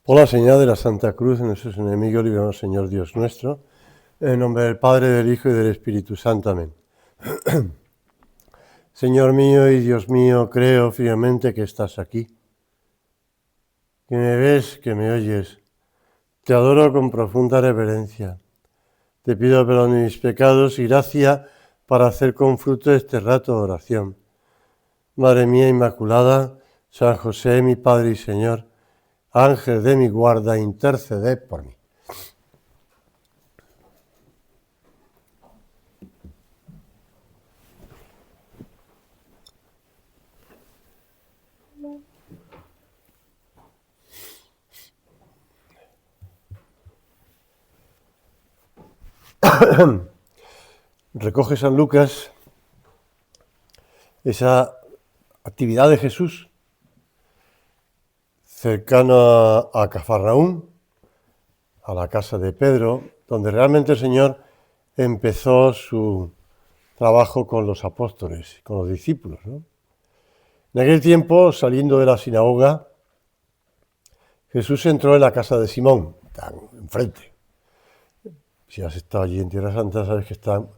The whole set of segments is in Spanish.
Por la señal de la Santa Cruz de nuestros enemigos, líbranos, Señor Dios nuestro, en el nombre del Padre, del Hijo y del Espíritu Santo. Amén. Señor mío y Dios mío, creo firmemente que estás aquí, que me ves, que me oyes. Te adoro con profunda reverencia. Te pido perdón de mis pecados y gracia para hacer con fruto este rato de oración. Madre mía Inmaculada, San José, mi Padre y Señor, Ángel de mi guarda, interceded por mí. Recoge San Lucas esa actividad de Jesús cercano a Cafarnaúm, a la casa de Pedro, donde realmente el Señor empezó su trabajo con los apóstoles, con los discípulos, ¿no? En aquel tiempo, saliendo de la sinagoga, Jesús entró en la casa de Simón, tan enfrente. Si has estado allí en Tierra Santa, sabes que están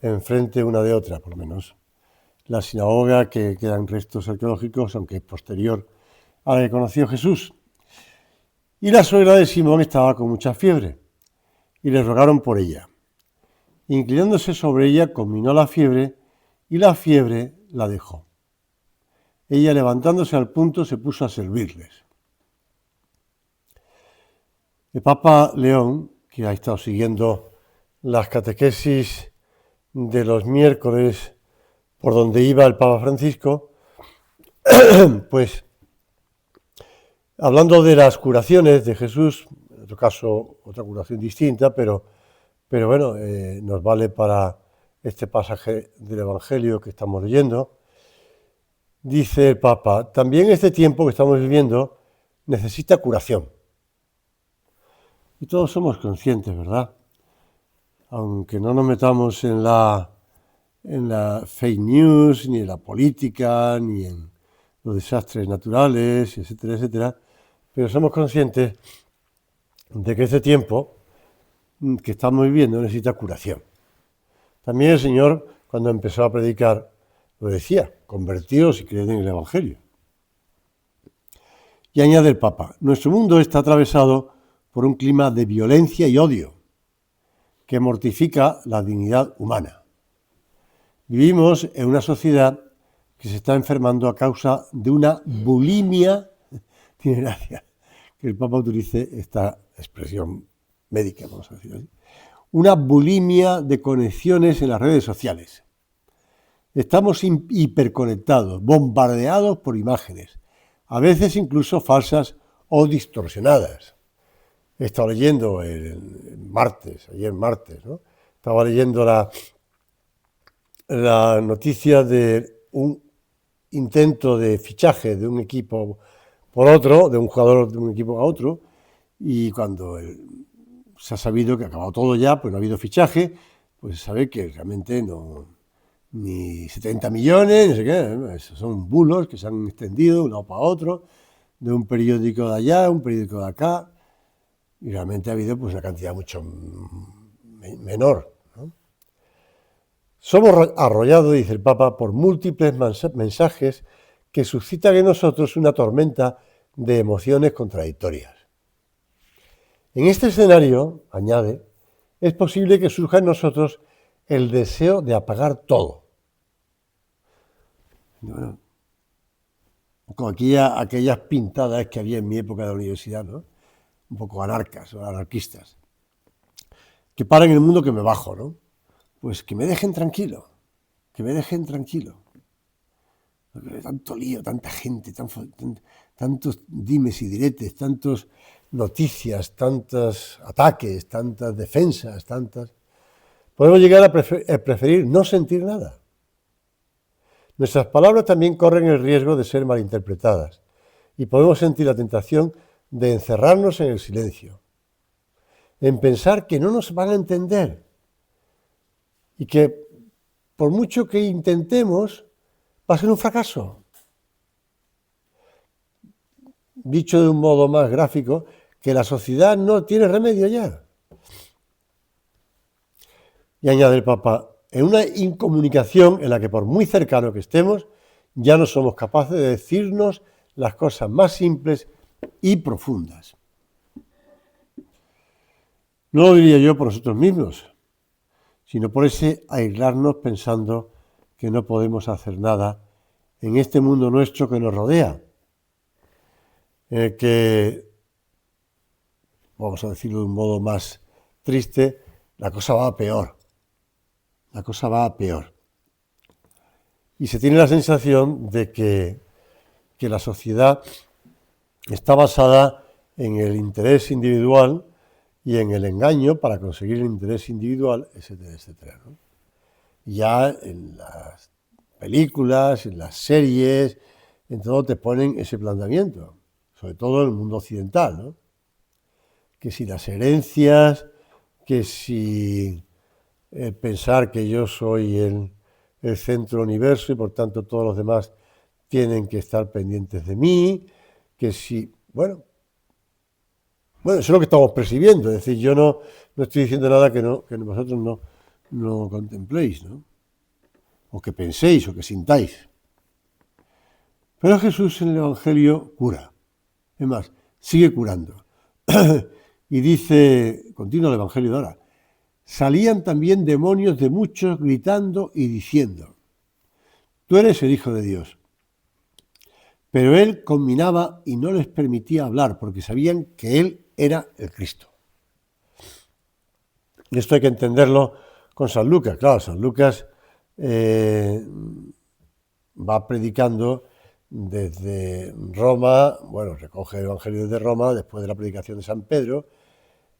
enfrente una de otra, por lo menos. La sinagoga, que quedan restos arqueológicos, aunque es posterior a la que conoció Jesús. Y la suegra de Simón estaba con mucha fiebre, y le rogaron por ella. Inclinándose sobre ella, conminó la fiebre, y la fiebre la dejó. Ella, levantándose al punto, se puso a servirles. El Papa León, que ha estado siguiendo las catequesis de los miércoles por donde iba el Papa Francisco, pues hablando de las curaciones de Jesús, en otro caso otra curación distinta, pero bueno, nos vale para este pasaje del Evangelio que estamos leyendo. Dice el Papa, también este tiempo que estamos viviendo necesita curación. Y todos somos conscientes, ¿verdad? Aunque no nos metamos en la fake news, ni en la política, ni en los desastres naturales, etcétera, etcétera, pero somos conscientes de que este tiempo que estamos viviendo necesita curación. También el Señor, cuando empezó a predicar, lo decía, convertíos y creed en el Evangelio. Y añade el Papa, nuestro mundo está atravesado por un clima de violencia y odio que mortifica la dignidad humana. Vivimos en una sociedad que se está enfermando a causa de una bulimia, tiene gracia que el Papa utilice esta expresión médica, vamos a decir así, una bulimia de conexiones en las redes sociales. Estamos hiperconectados, bombardeados por imágenes, a veces incluso falsas o distorsionadas. He estado leyendo ayer martes, ¿no? Estaba leyendo la noticia de un intento de fichaje de un equipo por otro, de un jugador de un equipo a otro, y cuando se ha sabido que ha acabado todo ya, pues no ha habido fichaje, pues se sabe que realmente no, ni 70 millones, no sé qué, esos son bulos que se han extendido de un lado para otro, de un periódico de allá, un periódico de acá, y realmente ha habido pues una cantidad mucho menor, ¿no? Somos arrollados, dice el Papa, por múltiples mensajes que suscitan en nosotros una tormenta de emociones contradictorias. En este escenario, añade, es posible que surja en nosotros el deseo de apagar todo. Bueno, con aquellas pintadas que había en mi época de la universidad, ¿no? Un poco anarcas o anarquistas, que paran el mundo que me bajo, ¿no? Pues que me dejen tranquilo, que me dejen tranquilo. Tanto lío, tanta gente, tantos dimes y diretes, tantas noticias, tantos ataques, tantas defensas, podemos llegar a preferir no sentir nada. Nuestras palabras también corren el riesgo de ser malinterpretadas y podemos sentir la tentación de encerrarnos en el silencio, en pensar que no nos van a entender y que por mucho que intentemos va a ser un fracaso. dicho de un modo más gráfico, que la sociedad no tiene remedio ya. Y añade el Papa, en una incomunicación en la que por muy cercano que estemos, ya no somos capaces de decirnos las cosas más simples y profundas. No lo diría yo por nosotros mismos, sino por ese aislarnos pensando que no podemos hacer nada en este mundo nuestro que nos rodea, en el que, vamos a decirlo de un modo más triste, la cosa va a peor. La cosa va a peor. Y se tiene la sensación de que la sociedad está basada en el interés individual y en el engaño para conseguir el interés individual, etcétera, etcétera, ¿no? Ya en las películas, en las series, en todo te ponen ese planteamiento, sobre todo en el mundo occidental, ¿no? Que si las herencias, que si pensar que yo soy el centro del universo y por tanto todos los demás tienen que estar pendientes de mí, que si, bueno, eso es lo que estamos percibiendo, es decir, yo no estoy diciendo nada que vosotros no contempléis, ¿no? O que penséis o que sintáis. Pero Jesús en el Evangelio cura, es más, sigue curando. Y dice, continúa el Evangelio de ahora, salían también demonios de muchos gritando y diciendo, tú eres el Hijo de Dios. Pero él conminaba y no les permitía hablar porque sabían que él era el Cristo. Y esto hay que entenderlo con San Lucas. Claro, San Lucas va predicando desde Roma, bueno, recoge el Evangelio desde Roma, después de la predicación de San Pedro,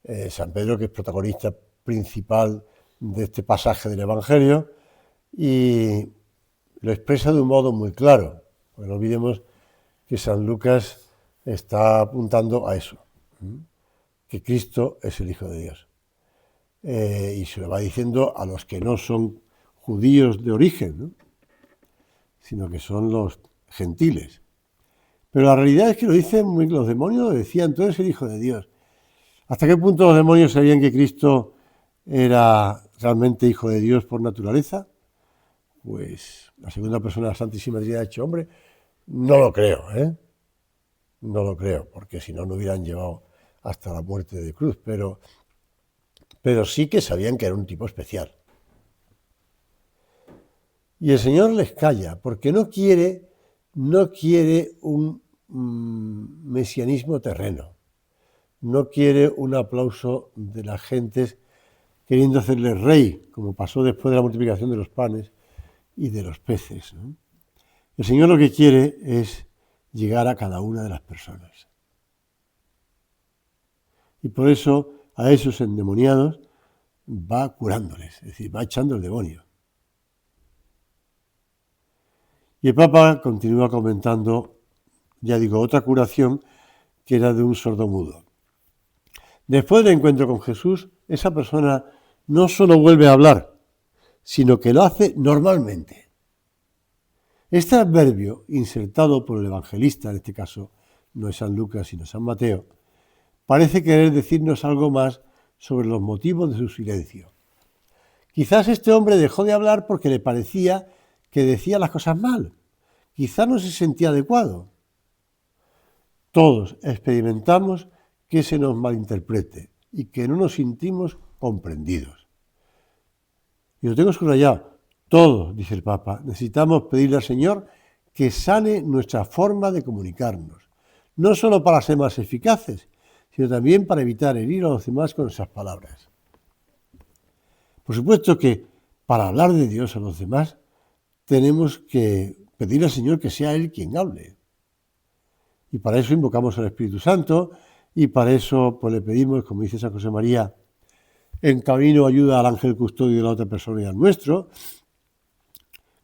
que es protagonista principal de este pasaje del Evangelio, y lo expresa de un modo muy claro, porque no olvidemos que San Lucas está apuntando a eso, que Cristo es el Hijo de Dios. Y se lo va diciendo a los que no son judíos de origen, ¿no? Sino que son los gentiles. Pero la realidad es que lo dicen los demonios, lo decían, tú eres el Hijo de Dios. ¿Hasta qué punto los demonios sabían que Cristo era realmente Hijo de Dios por naturaleza? Pues la segunda persona de la Santísima Trinidad hecho hombre, no lo creo, No lo creo, porque si no, no hubieran llevado hasta la muerte de cruz, pero sí que sabían que era un tipo especial. Y el Señor les calla, porque no quiere un mesianismo terreno, no quiere un aplauso de las gentes queriendo hacerle rey, como pasó después de la multiplicación de los panes y de los peces, ¿no? El Señor lo que quiere es llegar a cada una de las personas. Y por eso a esos endemoniados va curándoles, es decir, va echando el demonio. Y el Papa continúa comentando, ya digo, otra curación que era de un sordomudo. Después del encuentro con Jesús, esa persona no solo vuelve a hablar, sino que lo hace normalmente. Este adverbio, insertado por el evangelista, en este caso no es San Lucas sino San Mateo, parece querer decirnos algo más sobre los motivos de su silencio. Quizás este hombre dejó de hablar porque le parecía que decía las cosas mal. Quizás no se sentía adecuado. Todos experimentamos que se nos malinterprete y que no nos sentimos comprendidos. Y lo tengo subrayado. Todos, dice el Papa, necesitamos pedirle al Señor que sane nuestra forma de comunicarnos, no solo para ser más eficaces, sino también para evitar herir a los demás con esas palabras. Por supuesto que para hablar de Dios a los demás tenemos que pedirle al Señor que sea Él quien hable. Y para eso invocamos al Espíritu Santo y para eso pues, le pedimos, como dice San José María, en camino ayuda al ángel custodio de la otra persona y al nuestro.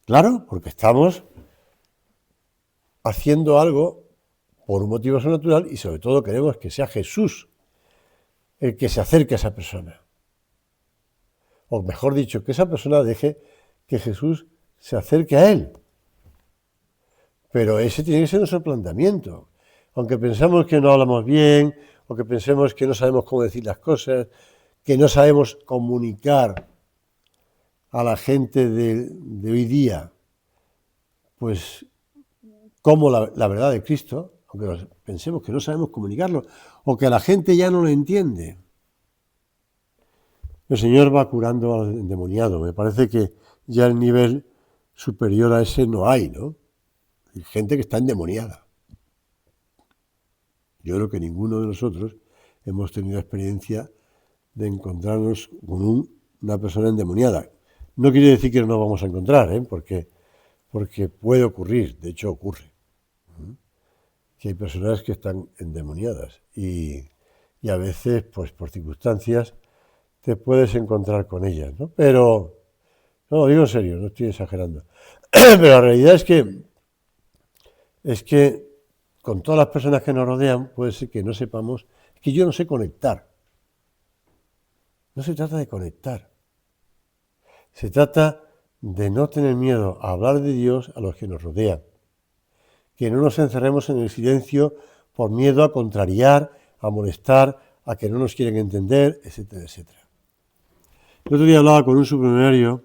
Claro, porque estamos haciendo algo por un motivo sobrenatural y sobre todo queremos que sea Jesús el que se acerque a esa persona. O mejor dicho, que esa persona deje que Jesús se acerque a él. Pero ese tiene que ser nuestro planteamiento. aunque pensemos que no hablamos bien, o que pensemos que no sabemos cómo decir las cosas, que no sabemos comunicar a la gente de hoy día, pues como la verdad de Cristo, aunque pensemos que no sabemos comunicarlo, o que la gente ya no lo entiende. El Señor va curando al endemoniado. Me parece que ya el nivel superior a ese no hay, ¿no? Hay gente que está endemoniada. Yo creo que ninguno de nosotros hemos tenido experiencia de encontrarnos con una persona endemoniada. No quiere decir que no nos vamos a encontrar, porque puede ocurrir, de hecho ocurre, que hay personas que están endemoniadas y a veces, pues por circunstancias, te puedes encontrar con ellas, ¿no? Pero, no, lo digo en serio, no estoy exagerando. Pero la realidad es que con todas las personas que nos rodean, puede ser que no sepamos, es que yo no sé conectar. No se trata de conectar. Se trata de no tener miedo a hablar de Dios a los que nos rodean. Que no nos encerremos en el silencio por miedo a contrariar, a molestar, a que no nos quieren entender, etcétera, etcétera. El otro día hablaba con un supernumerio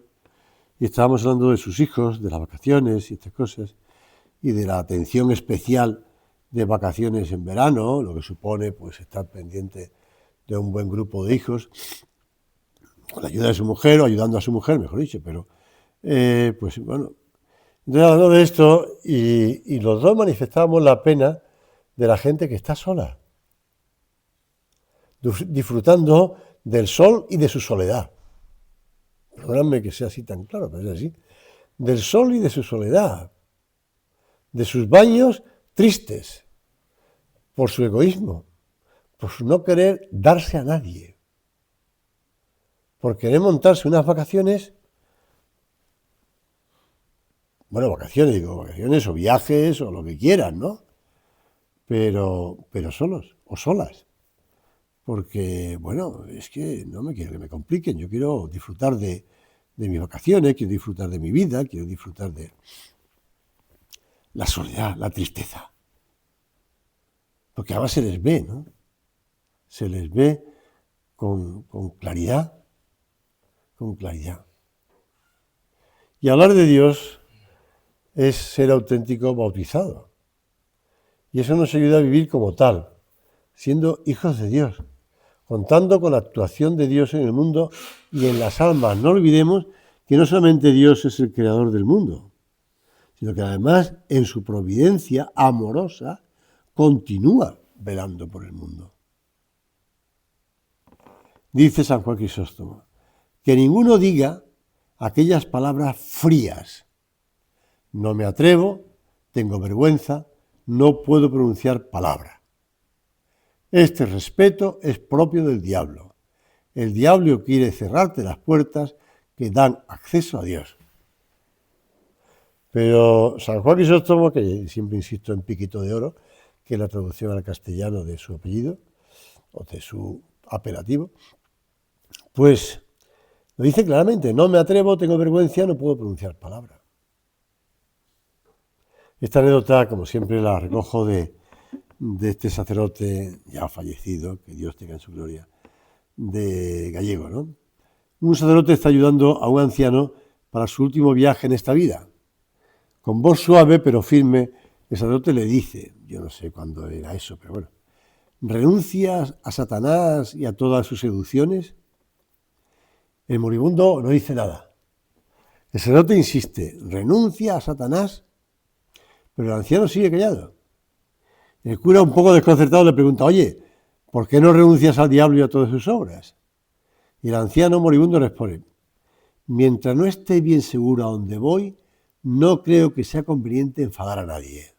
y estábamos hablando de sus hijos, de las vacaciones y estas cosas, y de la atención especial de vacaciones en verano, lo que supone pues estar pendiente de un buen grupo de hijos, con la ayuda de su mujer o ayudando a su mujer, mejor dicho, pero pues bueno, entonces hablando de esto y los dos manifestábamos la pena de la gente que está sola, disfrutando del sol y de su soledad. Perdónenme que sea así tan claro, pero es así. Del sol y de su soledad, de sus baños tristes, por su egoísmo, por su no querer darse a nadie, por querer montarse unas vacaciones, bueno, vacaciones o viajes o lo que quieran, ¿no? Pero solos o solas, porque, bueno, es que no me quiero que me compliquen, yo quiero disfrutar de mis vacaciones, quiero disfrutar de mi vida, quiero disfrutar de la soledad, la tristeza. Porque además se les ve, ¿no? Se les ve con claridad, con claridad. Y hablar de Dios es ser auténtico bautizado. Y eso nos ayuda a vivir como tal, siendo hijos de Dios, contando con la actuación de Dios en el mundo y en las almas. No olvidemos que no solamente Dios es el creador del mundo, sino que además en su providencia amorosa continúa velando por el mundo. Dice San Juan Crisóstomo, que ninguno diga aquellas palabras frías. No me atrevo, tengo vergüenza, no puedo pronunciar palabra. Este respeto es propio del diablo. El diablo quiere cerrarte las puertas que dan acceso a Dios. Pero San Juan Crisóstomo, que siempre insisto en Piquito de Oro, que es la traducción al castellano de su apellido, o de su apelativo, pues lo dice claramente, no me atrevo, tengo vergüenza, no puedo pronunciar palabra. Esta anécdota, como siempre, la recojo de este sacerdote ya fallecido, que Dios tenga en su gloria, de Gallego, ¿no? Un sacerdote está ayudando a un anciano para su último viaje en esta vida. Con voz suave pero firme, el sacerdote le dice, yo no sé cuándo era eso, pero bueno, ¿renuncias a Satanás y a todas sus seducciones? El moribundo no dice nada. El sacerdote insiste, ¿renuncia a Satanás? Pero el anciano sigue callado. El cura, un poco desconcertado, le pregunta, oye, ¿por qué no renuncias al diablo y a todas sus obras? Y el anciano moribundo responde, mientras no esté bien seguro a dónde voy, no creo que sea conveniente enfadar a nadie.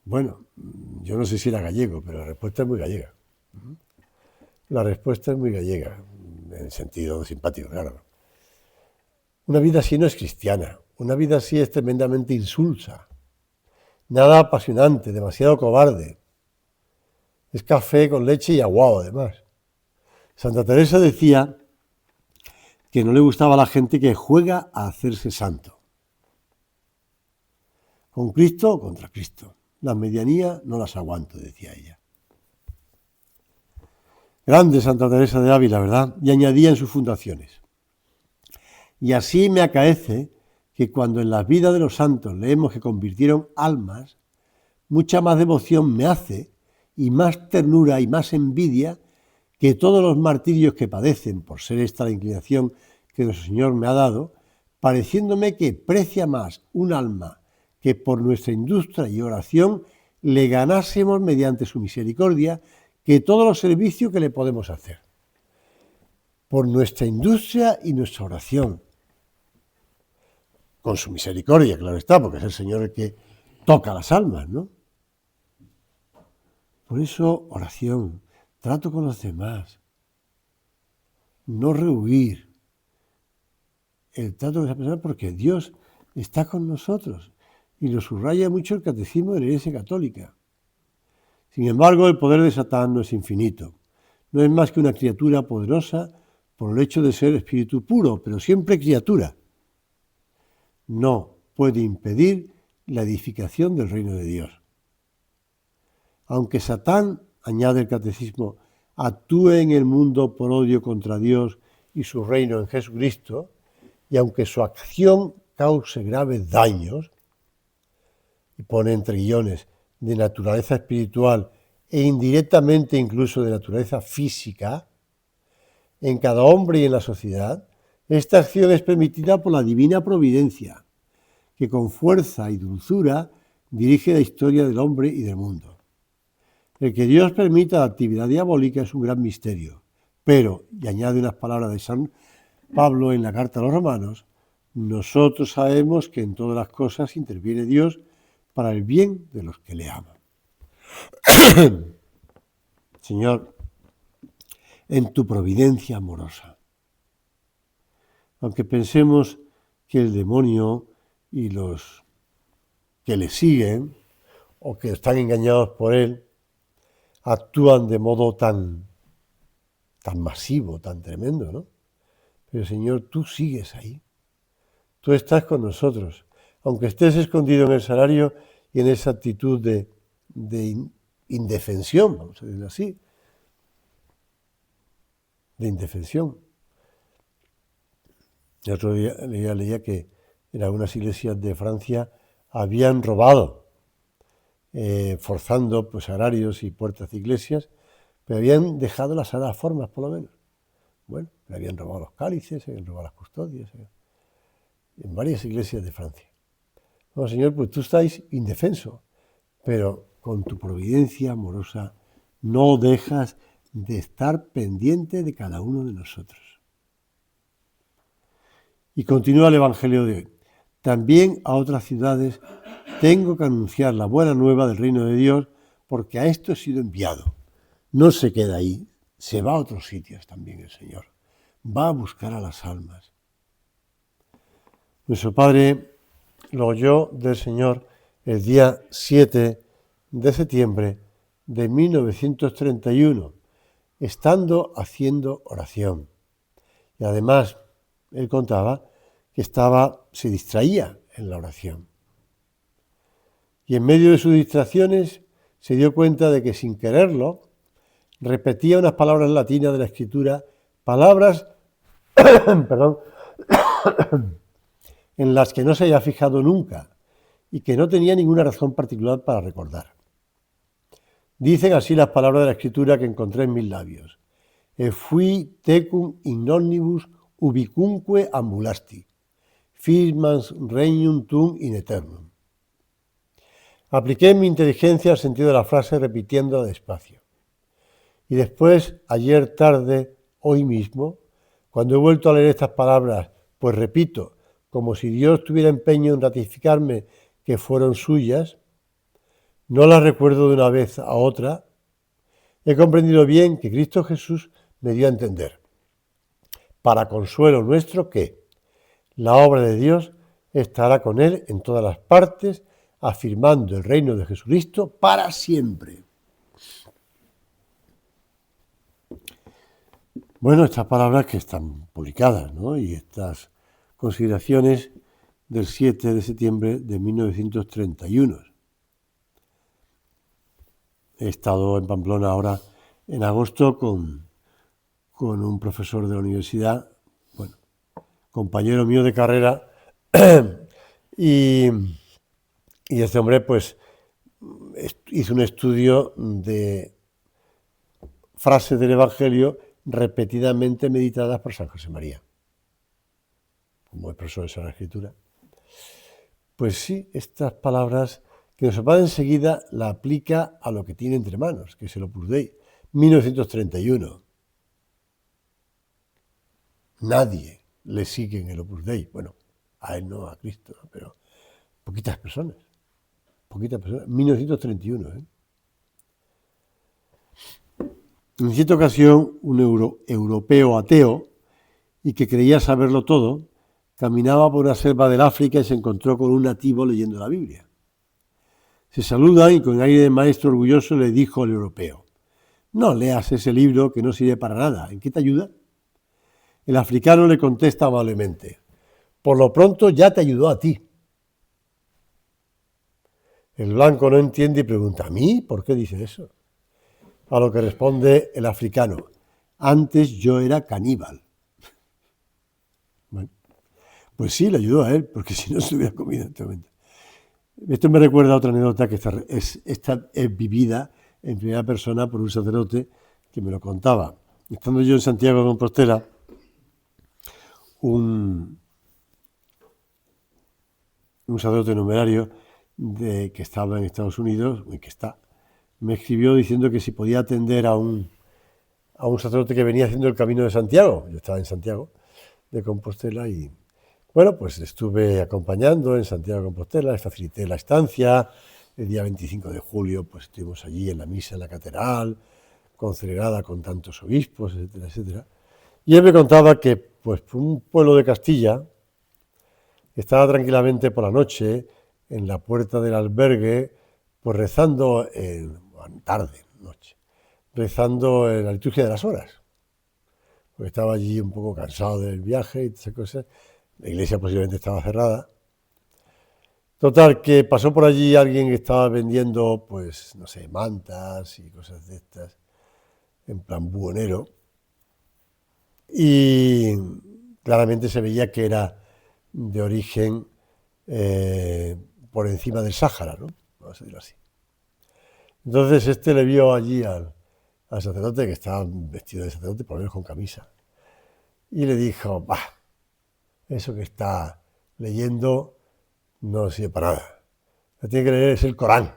Bueno, yo no sé si era gallego, pero la respuesta es muy gallega. La respuesta es muy gallega, en el sentido simpático, claro. Una vida así no es cristiana, una vida así es tremendamente insulsa. Nada apasionante, demasiado cobarde. Es café con leche y aguado, además. Santa Teresa decía que no le gustaba a la gente que juega a hacerse santo. ¿Con Cristo o contra Cristo? Las medianías no las aguanto, decía ella. Grande Santa Teresa de Ávila, ¿verdad? Y añadía en sus fundaciones: y así me acaece que cuando en las vidas de los santos leemos que convirtieron almas, mucha más devoción me hace y más ternura y más envidia que todos los martirios que padecen, por ser esta la inclinación que nuestro Señor me ha dado, pareciéndome que precia más un alma que por nuestra industria y oración le ganásemos mediante su misericordia que todos los servicios que le podemos hacer. Por nuestra industria y nuestra oración. Con su misericordia, claro está, porque es el Señor el que toca las almas, ¿no? Por eso, oración, trato con los demás, no rehuir el trato con esa persona, porque Dios está con nosotros y lo subraya mucho el Catecismo de la Iglesia Católica. Sin embargo, el poder de Satán no es infinito, no es más que una criatura poderosa por el hecho de ser espíritu puro, pero siempre criatura. No puede impedir la edificación del reino de Dios. Aunque Satán, añade el Catecismo, actúe en el mundo por odio contra Dios y su reino en Jesucristo, y aunque su acción cause graves daños, y pone entre guiones de naturaleza espiritual e indirectamente incluso de naturaleza física, en cada hombre y en la sociedad, esta acción es permitida por la divina providencia, que con fuerza y dulzura dirige la historia del hombre y del mundo. El que Dios permita la actividad diabólica es un gran misterio, pero, y añade unas palabras de San Pablo en la carta a los Romanos, nosotros sabemos que en todas las cosas interviene Dios para el bien de los que le aman. Señor, en tu providencia amorosa, aunque pensemos que el demonio y los que le siguen o que están engañados por él actúan de modo tan masivo, tan tremendo, ¿no? Pero Señor, tú sigues ahí, tú estás con nosotros, aunque estés escondido en el sagrario y en esa actitud de indefensión, vamos a decirlo así, de indefensión. El otro día leía que en algunas iglesias de Francia habían robado, forzando pues agrarios y puertas de iglesias, pero habían dejado las sagradas formas, por lo menos. Bueno, le habían robado los cálices, habían robado las custodias, en varias iglesias de Francia. Bueno, Señor, pues tú estás indefenso, pero con tu providencia amorosa no dejas de estar pendiente de cada uno de nosotros. Y continúa el Evangelio de hoy. También a otras ciudades tengo que anunciar la buena nueva del reino de Dios, porque a esto he sido enviado. No se queda ahí, se va a otros sitios también el Señor. Va a buscar a las almas. Nuestro Padre lo oyó del Señor el día 7 de septiembre de 1931, estando haciendo oración. Y además, él contaba que se distraía en la oración. Y en medio de sus distracciones se dio cuenta de que sin quererlo repetía unas palabras latinas de la Escritura, palabras en las que no se había fijado nunca y que no tenía ninguna razón particular para recordar. Dicen así las palabras de la Escritura que encontré en mis labios. E fui tecum in omnibus ubicunque ambulasti, firmans regnum tuum in eternum. Apliqué mi inteligencia al sentido de la frase repitiéndola despacio. Y después, ayer tarde, hoy mismo, cuando he vuelto a leer estas palabras, pues repito, como si Dios tuviera empeño en ratificarme que fueron suyas, no las recuerdo de una vez a otra, he comprendido bien que Cristo Jesús me dio a entender, para consuelo nuestro, que la obra de Dios estará con él en todas las partes, afirmando el reino de Jesucristo para siempre. Bueno, estas palabras que están publicadas, ¿no? Y estas consideraciones del 7 de septiembre de 1931. he estado en Pamplona ahora en agosto con un profesor de la universidad, bueno, compañero mío de carrera, y este hombre pues hizo un estudio de frases del Evangelio repetidamente meditadas por San José María, como es profesor de Sagrada Escritura. Pues sí, estas palabras que nos va enseguida la aplica a lo que tiene entre manos, que es el Opus Dei, 1931. Nadie le sigue en el Opus Dei. Bueno, a él no, a Cristo, ¿no? Pero poquitas personas. 1931. En cierta ocasión, un europeo ateo, y que creía saberlo todo, caminaba por una selva del África y se encontró con un nativo leyendo la Biblia. Se saludan y con aire de maestro orgulloso le dijo al europeo: no leas ese libro que no sirve para nada. ¿En qué te ayuda? El africano le contesta amablemente: por lo pronto ya te ayudó a ti. El blanco no entiende y pregunta: ¿a mí? ¿Por qué dice eso? A lo que responde el africano: antes yo era caníbal. Bueno, pues sí, le ayudó a él, porque si no se hubiera comido actualmente. Esto me recuerda a otra anécdota que esta es vivida en primera persona por un sacerdote que me lo contaba. Estando yo en Santiago de Compostela, un sacerdote numerario que estaba en Estados Unidos, y que está, me escribió diciendo que si podía atender a un sacerdote que venía haciendo el Camino de Santiago. Yo estaba en Santiago de Compostela y, bueno, pues estuve acompañando en Santiago de Compostela, les facilité la estancia. El día 25 de julio pues estuvimos allí en la misa en la catedral, concelebrada con tantos obispos, etcétera, etcétera. Y él me contaba que pues un pueblo de Castilla estaba tranquilamente por la noche en la puerta del albergue, pues rezando, tarde, noche, rezando en la liturgia de las horas. Porque estaba allí un poco cansado del viaje y esas cosas. La iglesia posiblemente estaba cerrada. Total, que pasó por allí alguien que estaba vendiendo, pues, no sé, mantas y cosas de estas, en plan buhonero. Y claramente se veía que era de origen por encima del Sáhara, ¿no? Vamos a decirlo así. Entonces este le vio allí al sacerdote, que estaba vestido de sacerdote, por lo menos con camisa, y le dijo: bah, eso que está leyendo no sirve para nada. Lo que tiene que leer es el Corán.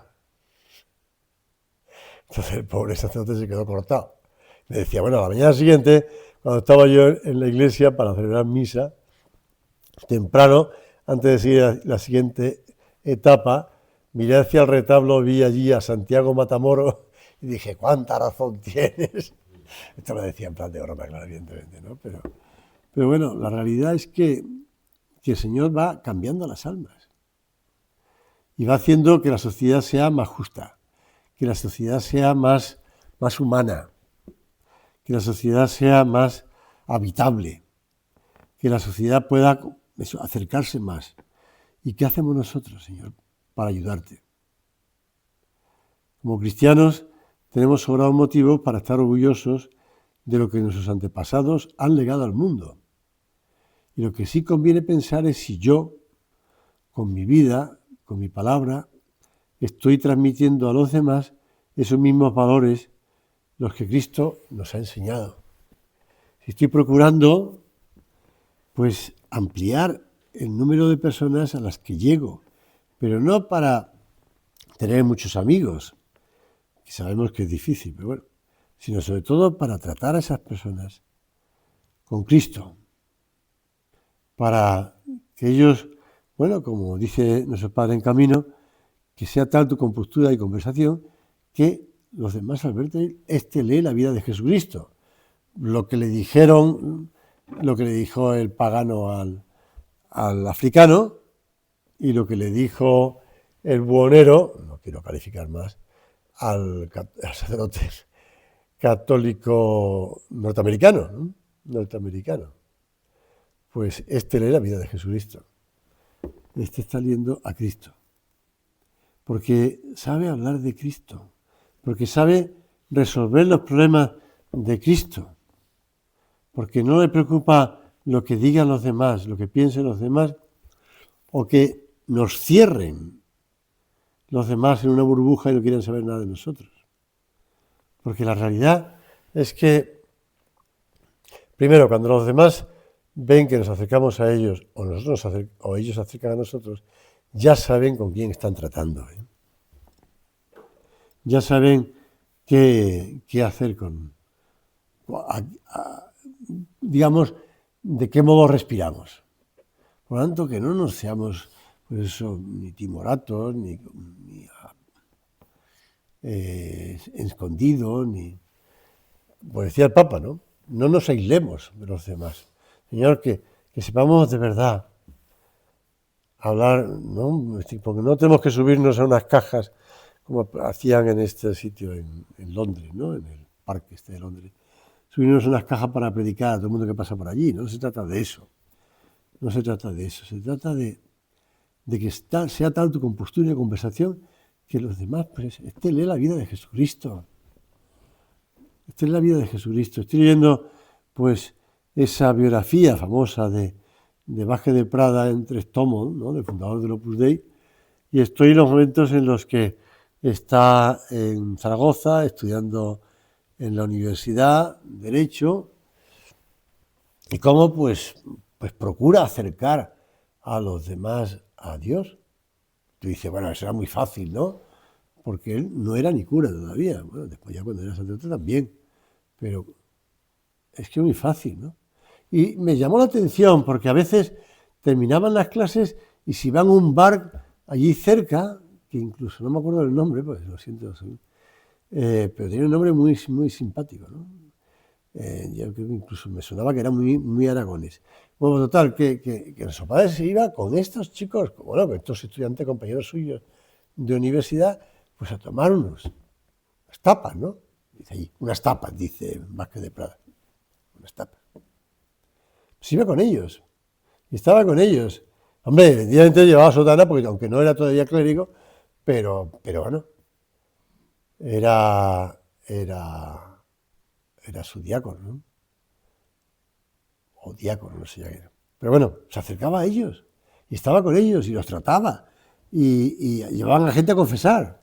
Entonces el pobre sacerdote se quedó cortado. Me decía: bueno, a la mañana siguiente, cuando estaba yo en la iglesia para celebrar misa, temprano, antes de seguir a la siguiente etapa, miré hacia el retablo, vi allí a Santiago Matamoros y dije: ¿cuánta razón tienes? Esto lo decía en plan de broma, claro, evidentemente, ¿no? Pero bueno, la realidad es que el Señor va cambiando las almas y va haciendo que la sociedad sea más justa, que la sociedad sea más humana, que la sociedad sea más habitable, que la sociedad pueda acercarse más. ¿Y qué hacemos nosotros, Señor, para ayudarte? Como cristianos tenemos sobrados motivos para estar orgullosos de lo que nuestros antepasados han legado al mundo. Y lo que sí conviene pensar es si yo, con mi vida, con mi palabra, estoy transmitiendo a los demás esos mismos valores, los que Cristo nos ha enseñado. Si estoy procurando, pues, ampliar el número de personas a las que llego, pero no para tener muchos amigos, que sabemos que es difícil, pero bueno, sino sobre todo para tratar a esas personas con Cristo, para que ellos, bueno, como dice nuestro Padre en Camino, que sea tal tu compostura y conversación que los demás al verte, lee la vida de Jesucristo. Lo que le dijo el pagano al africano, y lo que le dijo el buhonero, no quiero calificar más, al sacerdote católico norteamericano, ¿no? Pues lee la vida de Jesucristo. Está leyendo a Cristo. Porque sabe hablar de Cristo, porque sabe resolver los problemas de Cristo, porque no le preocupa lo que digan los demás, lo que piensen los demás, o que nos cierren los demás en una burbuja y no quieren saber nada de nosotros. Porque la realidad es que, primero, cuando los demás ven que nos acercamos a ellos, o ellos se acercan a nosotros, ya saben con quién están tratando. Ya saben qué hacer digamos, de qué modo respiramos. Por lo tanto, que no nos seamos, pues eso, ni timoratos, ni escondidos, ni... Pues decía el Papa, ¿no? No nos aislemos de los demás. Señor, que sepamos de verdad hablar, ¿no? Porque no tenemos que subirnos a unas cajas como hacían en este sitio en Londres, ¿no? En el parque de Londres. Subirnos a unas cajas para predicar a todo el mundo que pasa por allí. No se trata de eso. No se trata de eso. Se trata de que sea tal tu compostura y conversación que los demás, pues, lee la vida de Jesucristo. Lee la vida de Jesucristo. Estoy leyendo, pues, esa biografía famosa de Vázquez de Prada en 3 tomos, ¿no? Del fundador del Opus Dei, y estoy en los momentos en los que está en Zaragoza estudiando en la universidad Derecho, y cómo pues procura acercar a los demás a Dios. Tú dices, bueno, eso era muy fácil, ¿no? Porque él no era ni cura todavía. Bueno, después ya cuando era sacerdote también. Pero es que es muy fácil, ¿no? Y me llamó la atención porque a veces terminaban las clases y si iban a un bar allí cerca, que incluso no me acuerdo del nombre, pues lo siento, pero tenía un nombre muy, muy simpático, ¿no? Yo creo que incluso me sonaba que era muy, muy aragonés. Bueno, total, que nuestro padre se iba con estos chicos, bueno, con estos estudiantes, compañeros suyos de universidad, pues a tomar unas tapas, ¿no? Dice allí, unas tapas, dice Vázquez de Prada. Unas tapas. Pues iba con ellos. Y estaba con ellos. Hombre, evidentemente llevaba sotana, porque aunque no era todavía clérigo, pero bueno, era su diácono, ¿no? O diácono, no sé ya qué era. Pero bueno, se acercaba a ellos, y estaba con ellos, y los trataba, y llevaban a gente a confesar.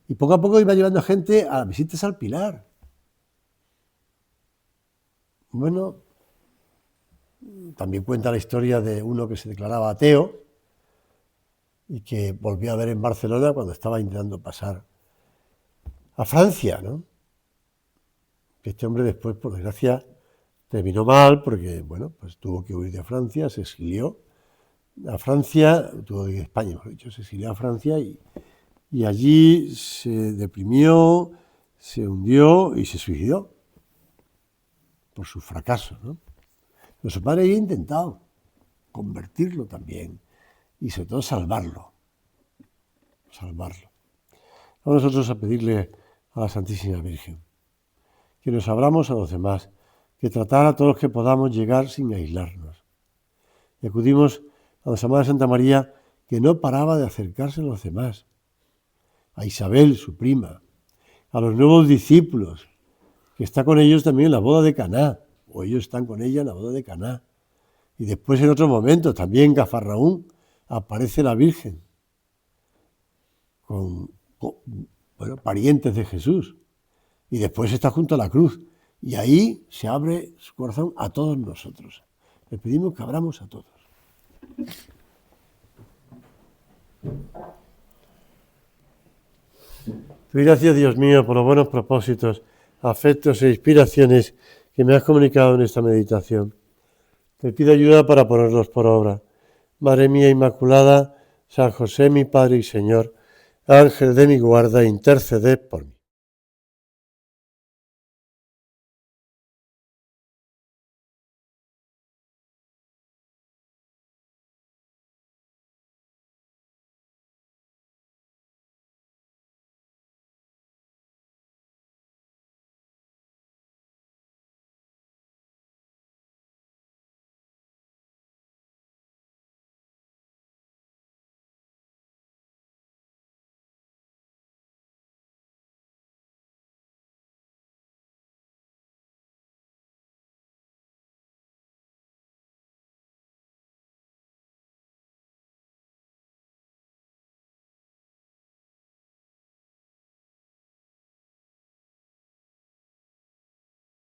Y poco a poco iba llevando a gente a visitas al Pilar. Bueno, también cuenta la historia de uno que se declaraba ateo y que volvió a ver en Barcelona cuando estaba intentando pasar a Francia, ¿no? Que este hombre después, por desgracia, terminó mal porque, bueno, pues tuvo que huir de Francia, se exilió a Francia, tuvo que ir a España, mejor dicho, se exilió a Francia y allí se deprimió, se hundió y se suicidó por su fracaso, ¿no? Pero su padre había intentado convertirlo también y sobre todo salvarlo. Vamos nosotros a pedirle a la Santísima Virgen que nos abramos a los demás, que tratar a todos los que podamos llegar sin aislarnos. Y acudimos a Nuestra Madre Santa María, que no paraba de acercarse a los demás, a Isabel, su prima, a los nuevos discípulos, que está con ellos también en la boda de Caná, o ellos están con ella en la boda de Caná. Y después en otro momento, también en Cafarnaúm, aparece la Virgen, con parientes de Jesús. Y después está junto a la cruz. Y ahí se abre su corazón a todos nosotros. Le pedimos que abramos a todos. Te doy gracias, Dios mío, por los buenos propósitos, afectos e inspiraciones que me has comunicado en esta meditación. Te pido ayuda para ponerlos por obra. Madre mía Inmaculada, San José, mi Padre y Señor, Ángel de mi guarda, interceded por mí.